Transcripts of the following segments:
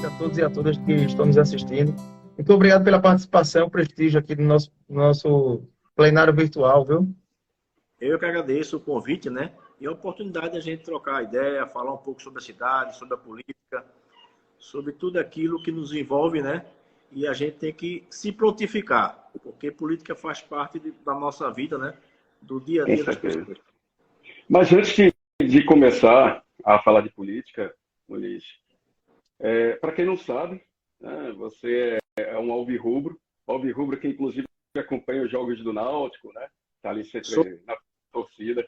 a todos e a todas que estão nos assistindo. Muito obrigado pela participação, prestígio aqui do nosso plenário virtual, viu? Eu que agradeço o convite, né? E a oportunidade de a gente trocar ideia, falar um pouco sobre a cidade, sobre a política, sobre tudo aquilo que nos envolve, né? E a gente tem que se prontificar, porque política faz parte da nossa vida, né? Do dia a Com dia das certeza. pessoas. Mas antes de começar a falar de política, Muniz, para quem não sabe, né, você é um alvirrubro que inclusive acompanha os jogos do Náutico, né? Está ali sempre na torcida.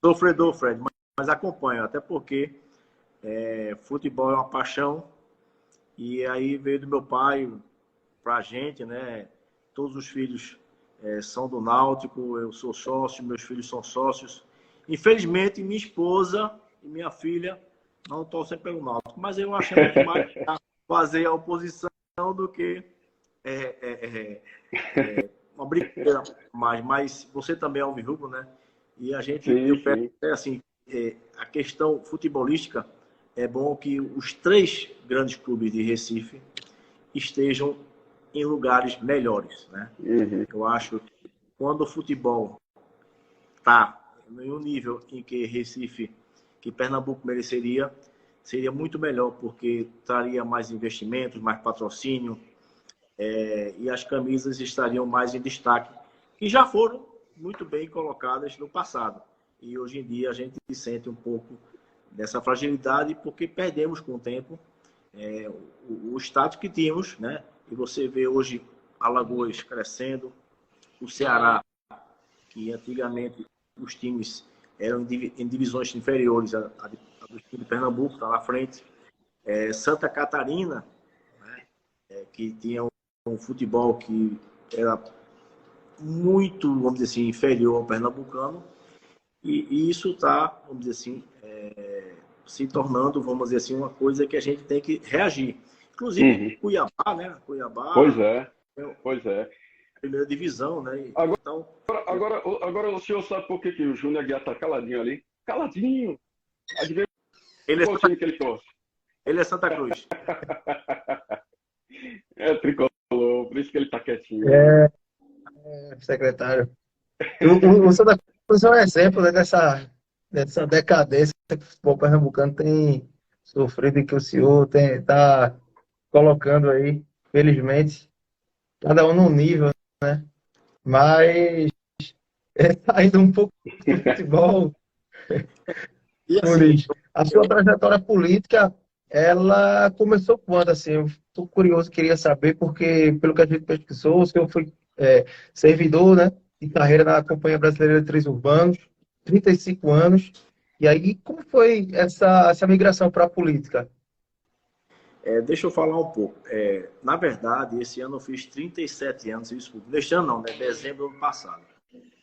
Sofredor, Fred, mas acompanho, até porque futebol é uma paixão e aí veio do meu pai para a gente, né? Todos os filhos são do Náutico, eu sou sócio, meus filhos são sócios. Infelizmente, minha esposa e minha filha não torcem pelo Náutico, mas eu achando que mais fazer a oposição do que uma brincadeira mais. Mas você também é alvirrubro, né? E a gente, eu peço assim, a questão futebolística, é bom que os 3 grandes clubes de Recife estejam em lugares melhores, né? Uhum. Eu acho que quando o futebol está em um nível em que Recife, que Pernambuco mereceria, seria muito melhor, porque traria mais investimentos, mais patrocínio, e as camisas estariam mais em destaque, que já foram muito bem colocadas no passado. E hoje em dia a gente sente um pouco dessa fragilidade, porque perdemos com o tempo o status que tínhamos, né? E você vê hoje Alagoas crescendo, o Ceará, que antigamente os times eram em divisões inferiores, a do time de Pernambuco está na frente, Santa Catarina, né? Que tinha um futebol que era muito, vamos dizer assim, inferior ao pernambucano, e isso está, vamos dizer assim, se tornando, vamos dizer assim, uma coisa que a gente tem que reagir. Inclusive, Cuiabá, né? Pois Cuiabá é, pois é. primeira divisão, né? Então, Agora o senhor sabe por que o Júnior Aguiar está caladinho ali? Caladinho! Adivinha qual time que ele torce? ele é Santa Cruz. É tricolor, por isso que ele está quietinho. Secretário. O Santa Cruz é um exemplo, né, dessa decadência que o futebol pernambucano tem sofrido e que o senhor está colocando aí, felizmente, cada um num nível, mas ainda um pouco do futebol, E assim, Muniz. A sua trajetória política, ela começou quando, assim? Eu estou curioso, queria saber, porque, pelo que a gente pesquisou, o senhor foi servidor, né, de carreira na Companhia Brasileira de Trens Urbanos, 35 anos. E aí, como foi essa migração para a política? deixa eu falar um pouco. Na verdade, esse ano eu fiz 37 anos, desculpa. Neste ano não, né? Dezembro do ano passado.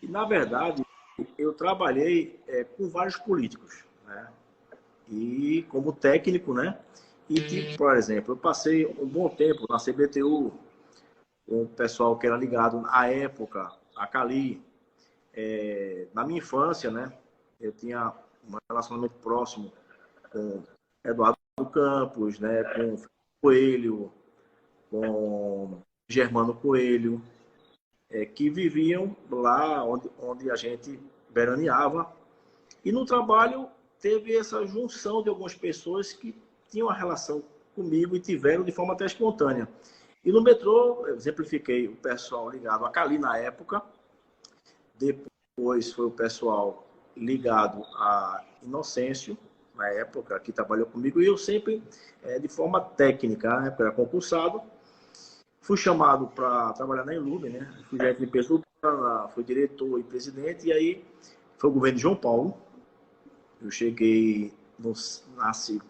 E, na verdade, eu trabalhei com vários políticos, né? E como técnico, né? E, tipo, por exemplo, eu passei um bom tempo na CBTU, com o pessoal que era ligado à época, a Cali. Na minha infância, né? Eu tinha um relacionamento próximo com Eduardo Campos, né? Com Coelho, com Germano Coelho, que viviam lá onde a gente veraneava. E no trabalho teve essa junção de algumas pessoas que tinham uma relação comigo e tiveram de forma até espontânea. E no metrô, eu exemplifiquei o pessoal ligado a Cali na época, depois foi o pessoal ligado a Inocêncio, na época, que trabalhou comigo, e eu sempre, de forma técnica, né, porque eu era concursado, fui chamado para trabalhar na Enlube, né? Fui gerente de limpeza urbana, fui diretor e presidente, e aí foi o governo de João Paulo. Eu cheguei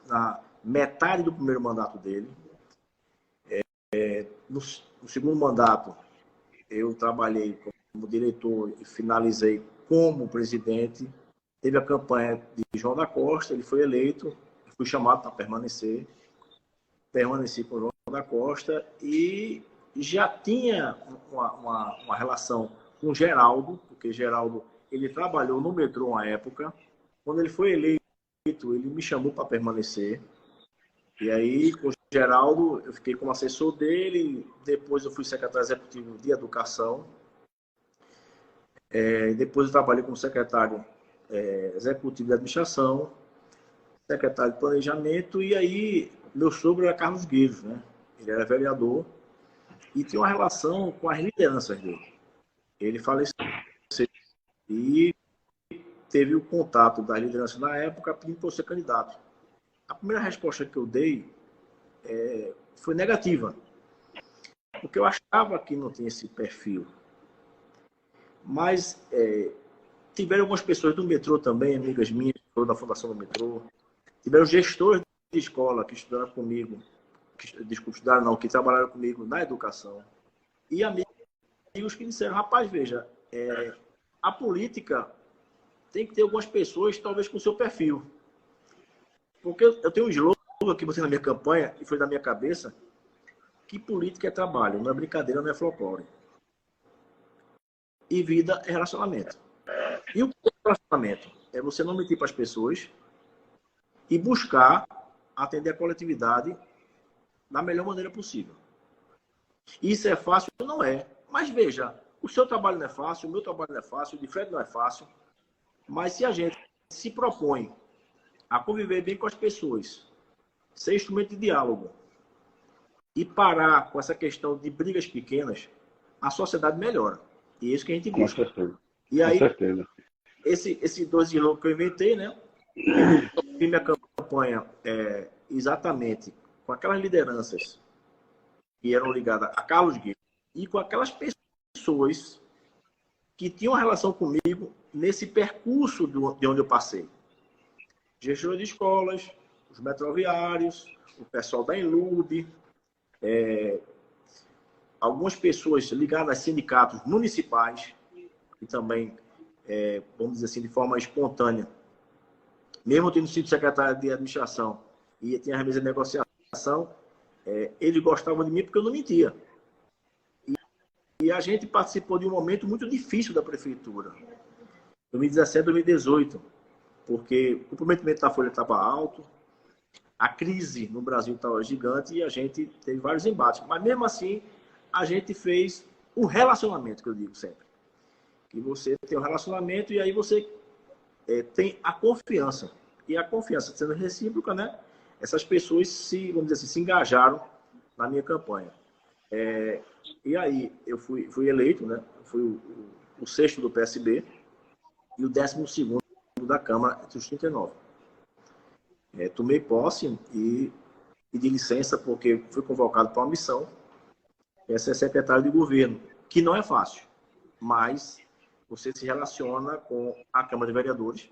na metade do primeiro mandato dele. No segundo mandato, eu trabalhei como diretor e finalizei como presidente. Teve a campanha de João da Costa, ele foi eleito, fui chamado para permanecer. Permaneci com o João da Costa e já tinha uma relação com Geraldo, porque Geraldo ele trabalhou no metrô uma época. Quando ele foi eleito, ele me chamou para permanecer. E aí, com o Geraldo, eu fiquei como assessor dele, depois eu fui secretário executivo de Educação, depois eu trabalhei como secretário executivo de Administração, secretário de Planejamento, e aí meu sogro era Carlos Gueiros, né? Ele era vereador e tinha uma relação com as lideranças dele. Ele faleceu e teve o contato da liderança na época pedindo para eu ser candidato. A primeira resposta que eu dei foi negativa, porque eu achava que não tinha esse perfil. Mas tiveram algumas pessoas do metrô também, amigas minhas, que foram da Fundação do Metrô, tiveram gestores de escola que estudaram comigo, que trabalharam comigo na educação, e amigos que disseram, rapaz, veja, a política tem que ter algumas pessoas, talvez, com o seu perfil. Porque eu tenho um slogan que você na minha campanha, e foi da minha cabeça, que política é trabalho, não é brincadeira, não é folclore. E vida é relacionamento. E o que é relacionamento? É você não mentir para as pessoas e buscar atender a coletividade da melhor maneira possível. Isso é fácil? Não é. Mas veja, o seu trabalho não é fácil, o meu trabalho não é fácil, o de Fred não é fácil. Mas se a gente se propõe a conviver bem com as pessoas, ser instrumento de diálogo e parar com essa questão de brigas pequenas, a sociedade melhora. E é isso que a gente busca. Com certeza. E aí, Com certeza. esse 12 de logo que eu inventei, né? Eu fiz minha campanha exatamente com aquelas lideranças que eram ligadas a Carlos Guedes e com aquelas pessoas que tinham uma relação comigo nesse percurso de onde eu passei. Gestores de escolas, os metroviários, o pessoal da Enlube, algumas pessoas ligadas a sindicatos municipais, que também, vamos dizer assim, de forma espontânea, mesmo tendo sido secretário de administração e tinha a mesa de negociação, eles gostavam de mim porque eu não mentia. E a gente participou de um momento muito difícil da prefeitura, 2017, 2018, porque o comprometimento da Folha estava alto, a crise no Brasil estava gigante e a gente teve vários embates. Mas mesmo assim, a gente fez o relacionamento, que eu digo sempre. Que você tem um relacionamento e aí você tem a confiança. E a confiança sendo recíproca, né? Essas pessoas vamos dizer assim, se engajaram na minha campanha. E aí eu fui eleito, né? Fui o 6º do PSB e o 12º da Câmara entre os 39. Tomei posse e pedi licença porque fui convocado para uma missão, essa é secretário de governo, que não é fácil, mas você se relaciona com a Câmara de Vereadores,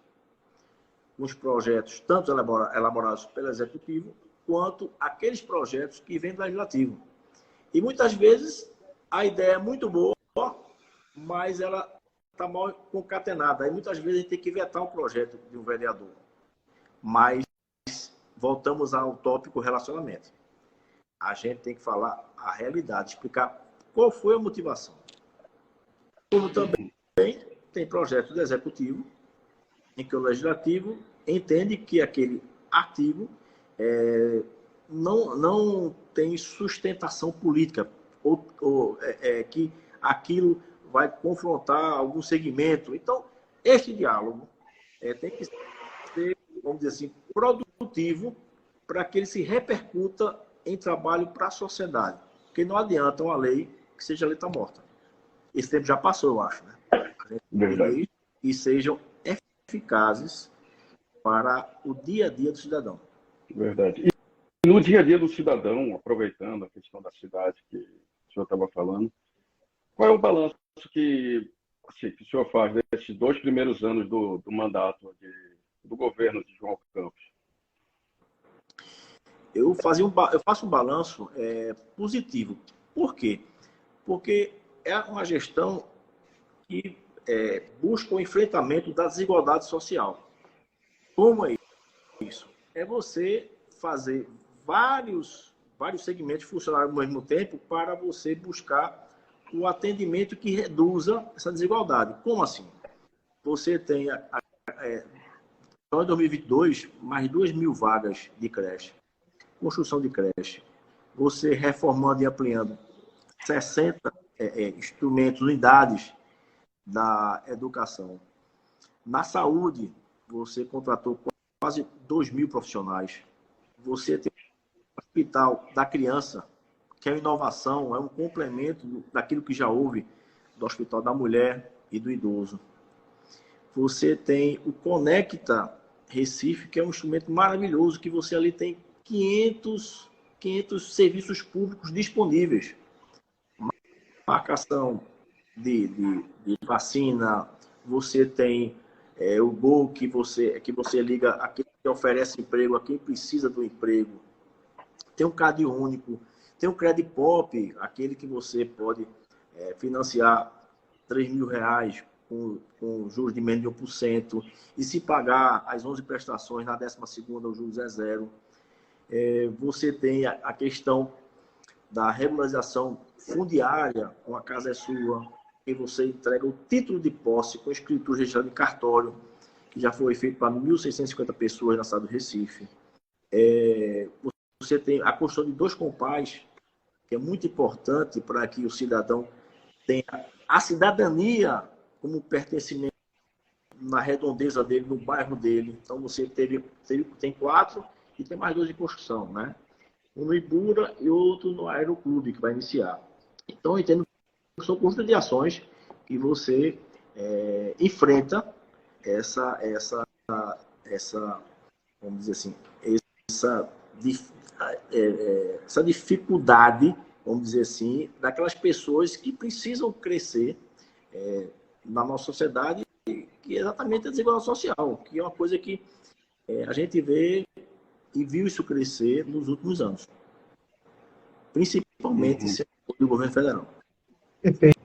com os projetos tanto elaborados pelo Executivo, quanto aqueles projetos que vêm do Legislativo. E muitas vezes a ideia é muito boa, mas ela está mal concatenada. Aí muitas vezes a gente tem que vetar um projeto de um vereador. Mas voltamos ao tópico relacionamento. A gente tem que falar a realidade, explicar qual foi a motivação. Como também tem projeto do Executivo, em que o Legislativo entende que aquele artigo não tem sustentação política, ou que aquilo vai confrontar algum segmento. Então, este diálogo tem que ser, vamos dizer assim, produtivo para que ele se repercuta em trabalho para a sociedade. Porque não adianta uma lei que seja letra morta. Esse tempo já passou, eu acho. Né? A gente tem leis e sejam eficazes para o dia a dia do cidadão. Verdade. E no dia a dia do cidadão, aproveitando a questão da cidade que o senhor estava falando, qual é o balanço que o senhor faz desses 2 primeiros anos do mandato do governo de João Campos? Eu faço um balanço positivo. Por quê? Porque é uma gestão que busca o enfrentamento da desigualdade social. Como é isso? É você fazer vários segmentos funcionarem ao mesmo tempo para você buscar um atendimento que reduza essa desigualdade. Como assim? Você tem, só em 2022, mais 2.000 vagas de creche. construção de creche, você reformando e ampliando 60 instrumentos, unidades da educação. Na saúde, você contratou quase 2.000 profissionais. Você tem o Hospital da Criança, que é uma inovação, é um complemento daquilo que já houve do Hospital da Mulher e do Idoso. Você tem o Conecta Recife, que é um instrumento maravilhoso, que você ali tem 500 serviços públicos disponíveis. Marcação de vacina, você tem o Gol, que você liga a quem oferece emprego, a quem precisa do emprego. Tem um Cade Único, tem o Credipop, aquele que você pode financiar R$3.000 com juros de menos de 1%, e se pagar as 11 prestações, na 12ª o juros é zero. Você tem a questão da regularização fundiária, com a casa é sua, e você entrega o título de posse com escritura registrada em cartório, que já foi feito para 1.650 pessoas na cidade do Recife. Você tem a construção de 2 compás, que é muito importante para que o cidadão tenha a cidadania como pertencimento na redondeza dele, no bairro dele. Então, você tem 4 e tem mais 2 em construção, né? Um no Ibura e outro no Aeroclube, que vai iniciar. Então, eu entendo que são conjunto de ações que você enfrenta essa, vamos dizer assim, essa dificuldade, vamos dizer assim, daquelas pessoas que precisam crescer na nossa sociedade, que é exatamente a desigualdade social, que é uma coisa que a gente vê e viu isso crescer nos últimos anos. Principalmente do governo federal. Perfeito.